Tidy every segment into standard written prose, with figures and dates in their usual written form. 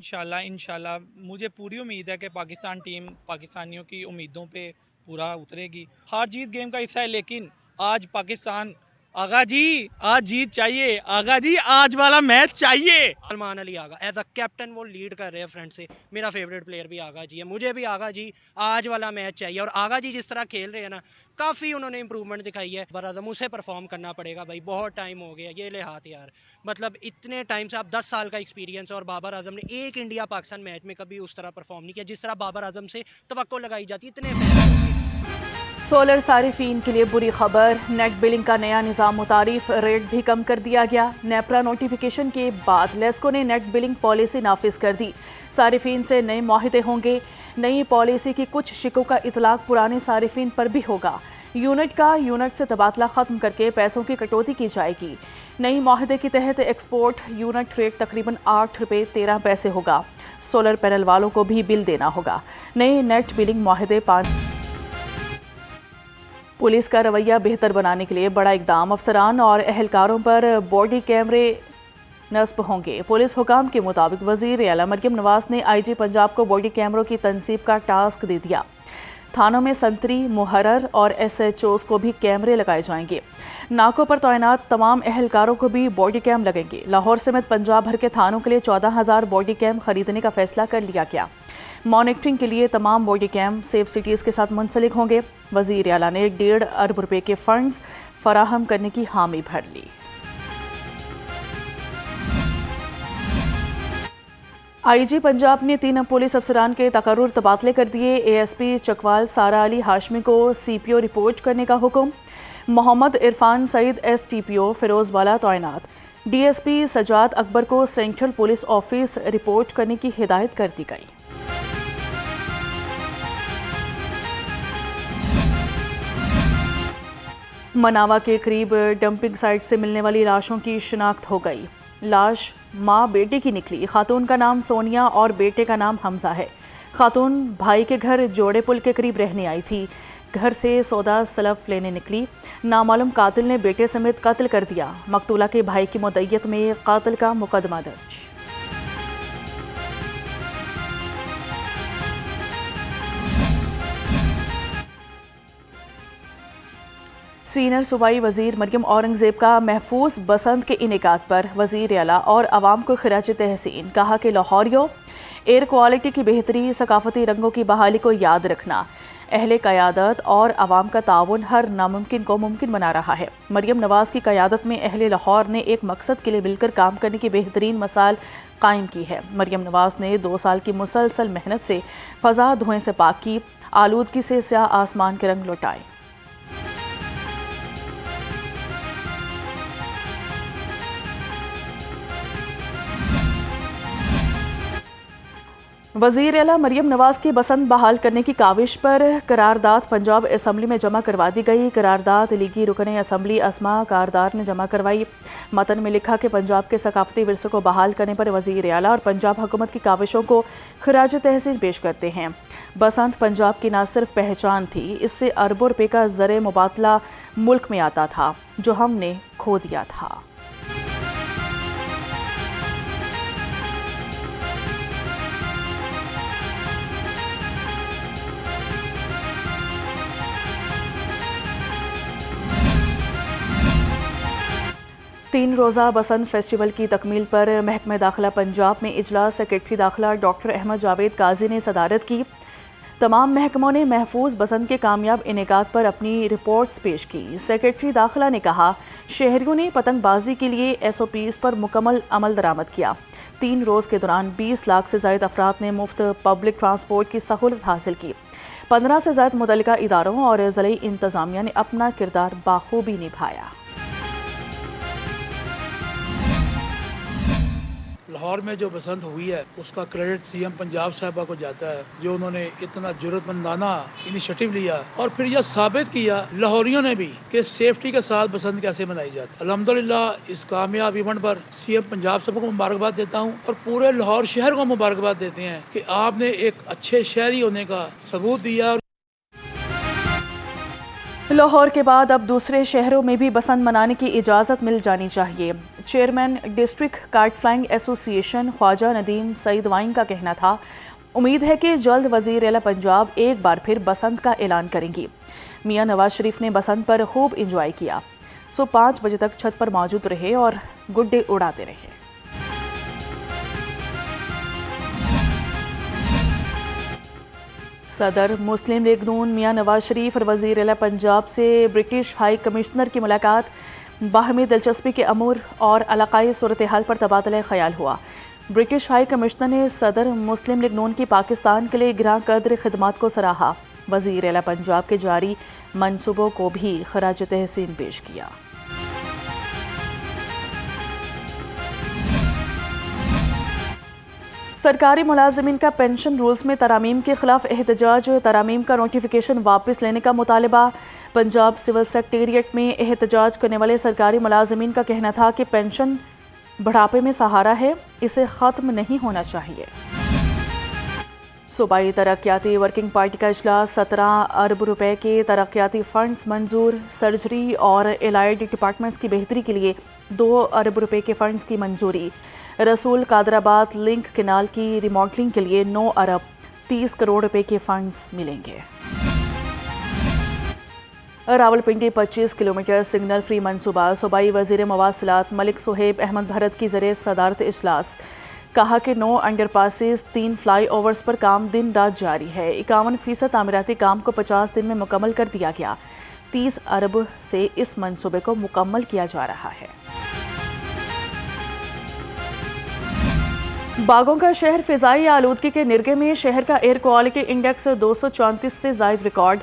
انشاءاللہ مجھے پوری امید ہے کہ پاکستان ٹیم پاکستانیوں کی امیدوں پہ پورا اترے گی. ہار جیت گیم کا حصہ ہے لیکن آج پاکستان آغا جی آج جیت چاہیے, آغا جی آج والا میچ چاہیے. سلمان علی آغا ایز اے کیپٹن وہ لیڈ کر رہے ہیں فرنٹ سے. میرا فیوریٹ پلیئر بھی آغا جی ہے, مجھے بھی آغا جی آج والا میچ چاہیے. اور آغا جی جس طرح کھیل رہے ہیں نا, کافی انہوں نے امپرومنٹ دکھائی ہے. بابر اعظم اسے پرفارم کرنا پڑے گا بھائی, بہت ٹائم ہو گیا یہ لے ہاتھ یار. مطلب اتنے ٹائم سے آپ 10 سال کا ایکسپیرینس ہے, اور بابر اعظم نے ایک انڈیا پاکستان میچ میں کبھی اس طرح پرفارم نہیں کیا جس طرح بابر اعظم سے توقع لگائی جاتی. اتنے فین. سولر صارفین کے لیے بری خبر, نیٹ بلنگ کا نیا نظام متعارف, ریٹ بھی کم کر دیا گیا. نیپرا نوٹیفیکیشن کے بعد لیسکو نے نیٹ بلنگ پالیسی نافذ کر دی. صارفین سے نئے معاہدے ہوں گے. نئی پالیسی کی کچھ شکوں کا اطلاق پرانے صارفین پر بھی ہوگا. یونٹ سے تبادلہ ختم کر کے پیسوں کی کٹوتی کی جائے گی. نئی معاہدے کے تحت ایکسپورٹ یونٹ ریٹ تقریباً 8 روپے 13 پیسے ہوگا. سولر پینل والوں کو بھی بل دینا ہوگا. نئے نیٹ بلنگ معاہدے پولیس کا رویہ بہتر بنانے کے لیے بڑا اقدام, افسران اور اہلکاروں پر باڈی کیمرے نصب ہوں گے. پولیس حکام کے مطابق وزیر اعلیٰ مریم نواز نے آئی جی پنجاب کو باڈی کیمروں کی تنصیب کا ٹاسک دے دیا. تھانوں میں سنتری, محرر اور ایس ایچ اوز کو بھی کیمرے لگائے جائیں گے. ناکوں پر تعینات تمام اہلکاروں کو بھی باڈی کیم لگیں گے. لاہور سمیت پنجاب بھر کے تھانوں کے لیے 14,000 باڈی کیم خریدنے کا فیصلہ کر لیا گیا. مانیٹرنگ کے لیے تمام باڈی کیم سیف سٹیز کے ساتھ منسلک ہوں گے. وزیر اعلیٰ نے 1.5 ارب روپے کے فنڈز فراہم کرنے کی حامی بھر لی. آئی جی پنجاب نے 3 پولیس افسران کے تقرر تبادلے کر دیے. اے ایس پی چکوال سارا علی ہاشمی کو سی پی او رپورٹ کرنے کا حکم. محمد عرفان سعید ایس ٹی پی او فیروز والا تعینات. ڈی ایس پی سجاد اکبر کو سینٹرل پولیس آفس رپورٹ کرنے کی ہدایت کر دی گئی. مناوا کے قریب ڈمپنگ سائٹ سے ملنے والی لاشوں کی شناخت ہو گئی. لاش ماں بیٹے کی نکلی. خاتون کا نام سونیا اور بیٹے کا نام حمزہ ہے. خاتون بھائی کے گھر جوڑے پل کے قریب رہنے آئی تھی. گھر سے سودا سلف لینے نکلی. نامعلوم قاتل نے بیٹے سمیت قتل کر دیا. مقتولہ کے بھائی کی مدعیت میں قاتل کا مقدمہ درج. سینئر صوبائی وزیر مریم اورنگزیب کا محفوظ بسنت کے انعقاد پر وزیر اعلیٰ اور عوام کو خراج تحسین. کہا کہ لاہوریوں ایئر کوالٹی کی بہتری, ثقافتی رنگوں کی بحالی کو یاد رکھنا, اہل قیادت اور عوام کا تعاون ہر ناممکن کو ممکن بنا رہا ہے. مریم نواز کی قیادت میں اہل لاہور نے ایک مقصد کے لیے مل کر کام کرنے کی بہترین مثال قائم کی ہے. مریم نواز نے 2 سال کی مسلسل محنت سے فضا دھوئیں سے پاک کی, آلودگی سے سیاہ آسمان کے رنگ لوٹائے. وزیر اعلیٰ مریم نواز کی بسنت بحال کرنے کی کاوش پر قرارداد پنجاب اسمبلی میں جمع کروا دی گئی. قرارداد لیگی رکن اسمبلی اسما کاردار نے جمع کروائی. متن میں لکھا کہ پنجاب کے ثقافتی ورثے کو بحال کرنے پر وزیر اعلیٰ اور پنجاب حکومت کی کاوشوں کو خراج تحسین پیش کرتے ہیں. بسنت پنجاب کی نہ صرف پہچان تھی, اس سے اربوں روپے کا زر مبادلہ ملک میں آتا تھا جو ہم نے کھو دیا تھا. تین روزہ بسنت فیسٹیول کی تکمیل پر محکمہ داخلہ پنجاب میں اجلاس. سیکرٹری داخلہ ڈاکٹر احمد جاوید قاضی نے صدارت کی. تمام محکموں نے محفوظ بسنت کے کامیاب انعقاد پر اپنی رپورٹس پیش کی. سیکرٹری داخلہ نے کہا شہریوں نے پتنگ بازی کے لیے ایس او پیز پر مکمل عمل درآمد کیا. 3 روز کے دوران 20 لاکھ سے زائد افراد نے مفت پبلک ٹرانسپورٹ کی سہولت حاصل کی. 15 سے زائد متعلقہ اداروں اور ضلعی انتظامیہ نے اپنا کردار بخوبی نبھایا. لاہور میں جو بسنت ہوئی ہے اس کا کریڈٹ سی ایم پنجاب صاحبہ کو جاتا ہے, جو انہوں نے اتنا جرأت مندانہ انیشیٹو لیا اور پھر یہ ثابت کیا لاہوریوں نے بھی کہ سیفٹی کے ساتھ بسنت کیسے منائی جاتی ہے. الحمدللہ اس کامیاب ایونٹ پر سی ایم پنجاب صاحبہ کو مبارکباد دیتا ہوں اور پورے لاہور شہر کو مبارکباد دیتے ہیں کہ آپ نے ایک اچھے شہری ہونے کا ثبوت دیا. लाहौर के बाद अब दूसरे शहरों में भी बसंत मनाने की इजाज़त मिल जानी चाहिए। Chairman district kite flying association Khawaja Nadeem Saeed वाइन का कहना था। उम्मीद है कि जल्द वज़ीर आला पंजाब एक बार फिर बसंत का ऐलान करेंगी। मियां नवाज शरीफ ने बसंत पर खूब इंजॉय किया, सो 5 बजे तक छत पर मौजूद रहे और गुड्डे उड़ाते रहे। सदर मुस्लिम लीग नून मियां नवाज शरीफ और वज़ीर आला पंजाब से ब्रिटिश हाई कमिश्नर की मुलाकात, बाहमी दिलचस्पी के अमूर और इलाकाई सूरत हाल पर तबादला ख़याल हुआ। ब्रिटिश हाई कमिश्नर ने सदर मुस्लिम लीग नून की पाकिस्तान के लिए गिरां कदर खिदमात को सराहा। वज़ीर आला पंजाब के जारी मंसूबों को भी खराज तहसीन पेश किया। सरकारी मुलाजिमीन का पेंशन रूल्स में तरामीम के खिलाफ एहतजाज, तरामीम का नोटिफिकेशन वापस लेने का मुतालबा। पंजाब सिविल सेक्रेटेरिएट में एहतजाज करने वाले सरकारी मुलाजिमीन का कहना था कि पेंशन बढ़ापे में सहारा है, इसे ख़त्म नहीं होना चाहिए। सूबाई तरक्याती वर्किंग पार्टी का इजलास, 17 अरब रुपए के तरक्याती फंड्स मंजूर। सर्जरी और एलाइड डिपार्टमेंट्स की बेहतरी के लिए 2 अरब रुपए के फंड्स की मंजूरी। रसूल कादराबाद लिंक केनाल की रिमॉडलिंग के लिए 9 अरब 30 करोड़ रुपए के फंड्स मिलेंगे। रावलपिंडी 25 किलोमीटर सिग्नल फ्री मंसूबा, सूबाई वज़ीर मवासिलात मलिक सुहेब अहमद भरत की ज़रिए सदारत इजलास। कहा कि 9 अंडरपासेस, 3 फ्लाई ओवर्स पर काम दिन रात जारी है। 51% तामीराती काम को 50 दिन में मुकम्मल कर दिया गया। 30 अरब से इस मंसूबे को मुकम्मल किया जा रहा है। बागों का शहर फिजाई आलूदगी के निरगे में, शहर का एयर क्वालिटी इंडेक्स 234 से ज़ायद रिकॉर्ड।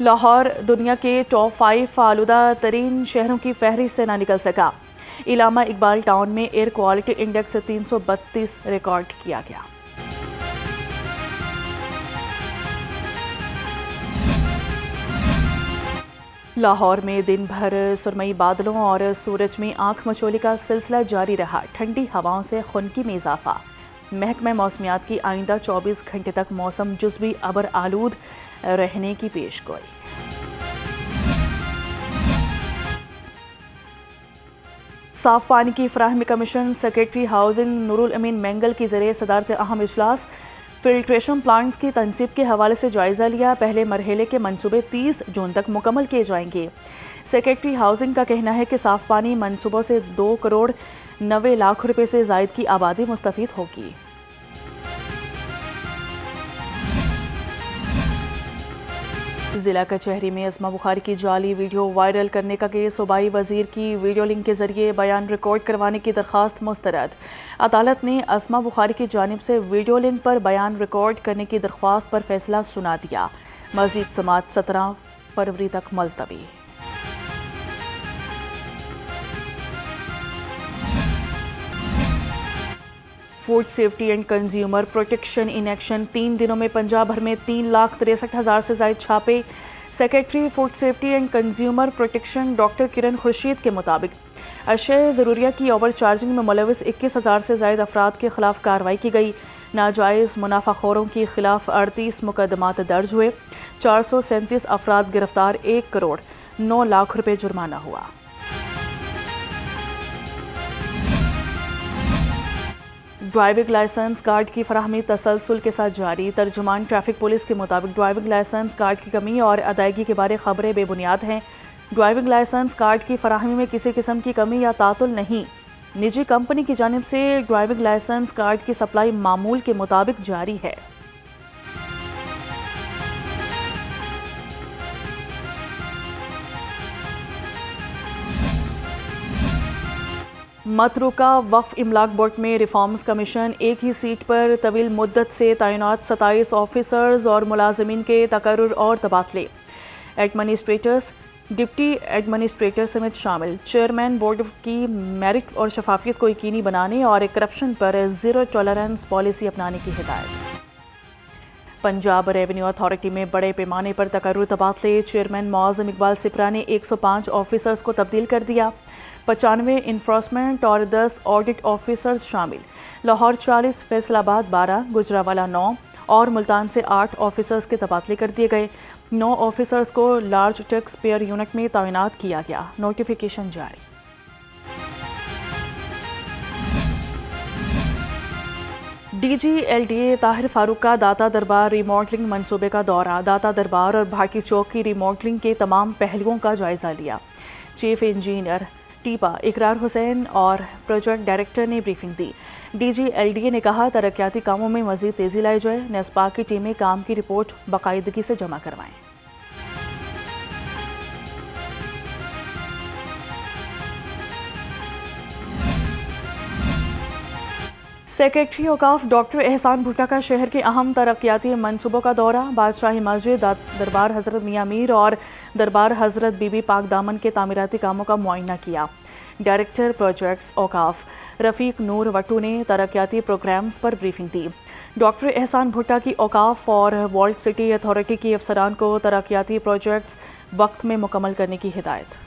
लाहौर दुनिया के टॉप 5 आलूदा तरीन शहरों की फहरिस्त से ना निकल सका। इलामा इकबाल टाउन में एयर क्वालिटी इंडेक्स 332 रिकॉर्ड किया गया। लाहौर में दिन भर सुरमई बादलों और सूरज में आंख मचोली का सिलसिला जारी रहा। ठंडी हवाओं से खुनकी में इजाफा। महकमा मौसमियात की आइंदा 24 घंटे तक मौसम जुज़वी अबर आलूद रहने की पेशगोई। साफ पानी की फराहमी कमीशन, सेक्रेटरी हाउसिंग नूरुल अमीन मेंगल की ज़रिए सदारत अहम इजलास। फिल्ट्रेशन प्लांट्स की तनसीब के हवाले से जायज़ा लिया। पहले मरहले के मंसूबे 30 जून तक मुकम्मल किए जाएंगे। सेक्रेटरी हाउसिंग का कहना है कि साफ पानी मंसूबों से 2 करोड़ 90 लाख रुपए से ज़ायद की आबादी मुस्तफ़ीद होगी। ज़िला कचहरी में अस्मा बुखारी की जाली वीडियो वायरल करने का केस, सूबाई वज़ीर की वीडियो लिंक के ज़रिए बयान रिकॉर्ड करवाने की दरख्वास्त मुस्तरद। अदालत ने अस्मा बुखारी की जानिब से वीडियो लिंक पर बयान रिकॉर्ड करने की दरख्वास्त पर फैसला सुना दिया। मज़ीद समाअत 17 फरवरी तक मुलतवी। Food safety and consumer protection in action, 3 दिनों में पंजाब भर में 3,63,000 से ज़ायद छापे। Secretary food safety and consumer protection doctor Kiran Khurshid के मुताबिक अशय ज़रूरिया की ओवर चार्जिंग में मुलविस 21,000 से ज़ायद अफराद के खिलाफ कार्रवाई की गई। नाजायज़ मुनाफाखोरों के खिलाफ 38 मुकदमात दर्ज हुए। 437 अफराद गिरफ्तार। 1 करोड़ 9 लाख रुपए जुर्माना हुआ। ड्राइविंग लाइसेंस कार्ड की फराहमी तसलसल के साथ जारी। तर्जुमान ट्रैफिक पुलिस के मुताबिक ड्राइविंग लाइसेंस कार्ड की कमी और अदायगी के बारे खबरें बेबुनियाद हैं। ड्राइविंग लाइसेंस कार्ड की फराहमी में किसी किस्म की कमी या तातुल नहीं। निजी कंपनी की जानिब से ड्राइविंग लाइसेंस कार्ड की सप्लाई मामूल के मुताबिक जारी है। मतरूका वक्फ इमलाक बोर्ड में रिफॉर्म्स कमीशन, एक ही सीट पर तवील मुद्दत से तैनात 27 ऑफिसर्स और मुलाजमीन के तकर्रुर और तबादले। एडमिनिस्ट्रेटर्स, डिप्टी एडमिनिस्ट्रेटर समेत शामिल। चेयरमैन बोर्ड की मेरिट और शफाफियत को यकीनी बनाने और करप्शन पर ज़ीरो टॉलरेंस पॉलिसी अपनाने की हिदायत। पंजाब रेवेन्यू अथॉरिटी में बड़े पैमाने पर तकर्रुर तबादले। चेयरमैन मौज़म इकबाल सिपरा ने 105 ऑफिसर्स को तब्दील कर दिया। 95 इन्फोर्समेंट और 10 ऑडिट ऑफिसर्स शामिल। लाहौर 40, फैसलाबाद 12, गुजरावाला 9 और मुल्तान से 8 ऑफिसर्स के तबादले कर दिए गए। 9 ऑफिसर्स को लार्ज टैक्स पेयर यूनिट में तैनात किया गया, नोटिफिकेशन जारी। DGLDA ताहिर फारूक का दाता दरबार रीमॉडलिंग मंसूबे का दौरा, दाता दरबार और भाटी चौक की रीमॉडलिंग के तमाम पहलुओं का जायजा लिया। चीफ इंजीनियर टीपा इकरार हुसैन और प्रोजेक्ट डायरेक्टर ने ब्रीफिंग दी। DGLDA ने कहा तरक्याती कामों में मजीद तेजी लाई जाए, नेस्पा की टीमें काम की रिपोर्ट बाकायदगी से जमा करवाएं। सेक्रेटरी औकाफ डॉक्टर एहसान भुट्टा का शहर के अहम तरक्याती मंसूबों का दौरा, बादशाही मस्जिद, दरबार हज़रत मियाँ मीर और दरबार हज़रत बीबी पाक दामन के तामीराती कामों का मुआयना किया। डायरेक्टर प्रोजेक्ट्स औकाफ रफ़ीक नूर वट्टू ने तरक्याती प्रोग्राम्स पर ब्रीफिंग दी। डॉक्टर एहसान भुट्टा की औकाफ और वर्ल्ड सिटी अथॉरिटी के अफसरान को तरक्याती प्रोजेक्ट्स वक्त में मुकम्मल करने की हिदायत।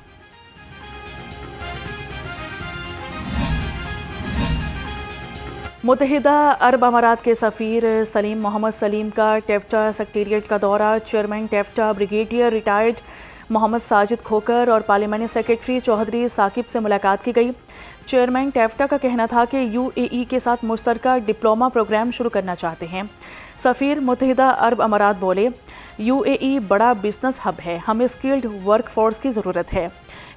मुत्तहिदा अरब अमारात के सफ़ीर सलीम मोहम्मद सलीम का टेफ्टा सेक्रेटेरिएट का दौरा, चेयरमैन टेफ्टा ब्रिगेडियर रिटायर्ड मोहम्मद साजिद खोकर और पार्लियामानी सेक्रेटरी चौधरी साकिब से मुलाकात की गई। चेयरमैन टेफ्टा का कहना था कि UAE के साथ मुश्तरका डिप्लोमा प्रोग्राम शुरू करना चाहते हैं। सफ़ीर मुत्तहिदा अरब अमारात बोले, UAE बड़ा बिजनेस हब है, हमें स्किल्ड वर्क फोर्स की ज़रूरत है।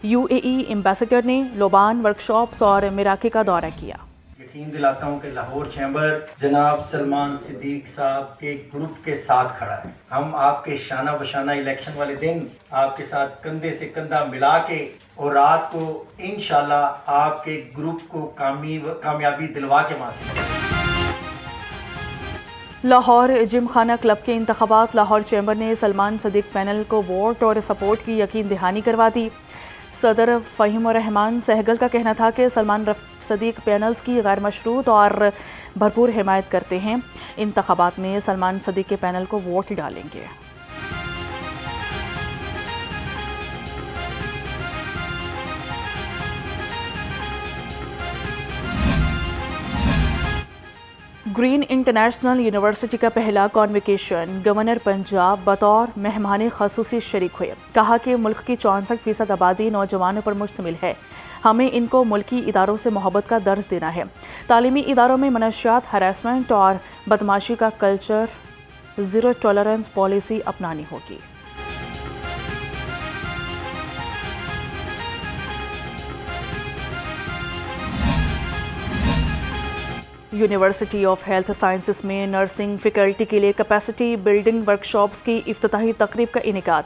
UAE एम्बेसडर ने लोबान वर्कशॉप्स और मिराकी का दौरा किया। यकीन दिलाता हूँ कि लाहौर चैम्बर जनाब सलमान सिद्दीक साहब के ग्रुप के साथ खड़ा है। हम आपके शाना बशाना इलेक्शन वाले दिन आपके साथ कंधे से कंधा मिला के और रात को इंशाल्लाह आपके ग्रुप को कामयाबी दिलवा के वहाँ से। लाहौर जिम खाना क्लब के इंतखाबात, लाहौर चैम्बर ने सलमान सदीक पैनल को वोट और सपोर्ट की यकीन दहानी करवा दी। सदर फ़हीम रहमान सहगल का कहना था कि सलमान सदीक पैनल्स की गैर मशरूत और भरपूर हिमायत करते हैं। इंतखाबात में सलमान सदीक के पैनल को वोट डालेंगे। ग्रीन इंटरनेशनल यूनिवर्सिटी का पहला कॉन्वोकेशन, गवर्नर पंजाब बतौर मेहमान खसूसी शरीक हुए। कहा कि मुल्क की 64% आबादी नौजवानों पर मुश्तमिल है, हमें इनको मुल्की इदारों से मोहब्बत का दर्ज देना है। तालीमी इदारों में मनशियात, हरासमेंट और बदमाशी का कल्चर, ज़ीरो टॉलरेंस पॉलिसी अपनानी होगी। यूनिवर्सिटी ऑफ हेल्थ साइंसेस में नर्सिंग फैकल्टी के लिए कैपेसिटी बिल्डिंग वर्कशॉप्स की इफ्तिताही तकरीब का इनेकाद।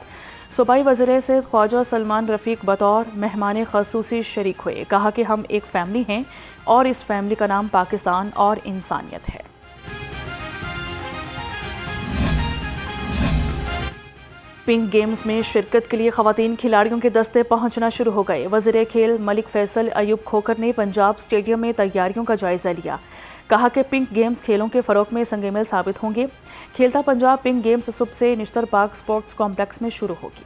सूबाई वज़ीर से ख्वाजा सलमान रफ़ीक बतौर मेहमान खसूसी शरीक हुए। कहा कि हम एक फ़ैमिली हैं और इस फैमिली का नाम पाकिस्तान और इंसानियत है। पिंक गेम्स में शिरकत के लिए ख़वातीन खिलाड़ियों के दस्ते पहुंचना शुरू हो गए। वज़ीर खेल मलिक फैसल अयूब खोकर ने पंजाब स्टेडियम में तैयारियों का जायज़ा लिया। कहा कि पिंक गेम्स खेलों के फ़रोग़ में संगमेल साबित होंगे। खेलता पंजाब पिंक गेम्स सुबह से निश्तर पार्क स्पोर्ट्स कॉम्प्लेक्स में शुरू होगी।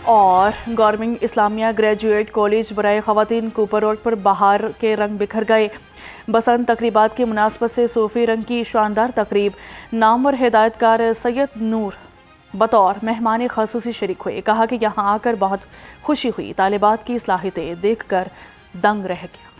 और गवर्नमेंट इस्लामिया ग्रेजुएट कॉलेज बराए ख़वातीन कूपर रोड पर बहार के रंग बिखर गए। बसंत तकरीबात की मुनासबत से सूफी रंग की शानदार तकरीब, नामवर हिदायतकार सैयद नूर बतौर मेहमान खसूसी शरीक हुए। कहा कि यहाँ आकर बहुत खुशी हुई, तालिबात की सलाहियतें देखकर दंग रह गया।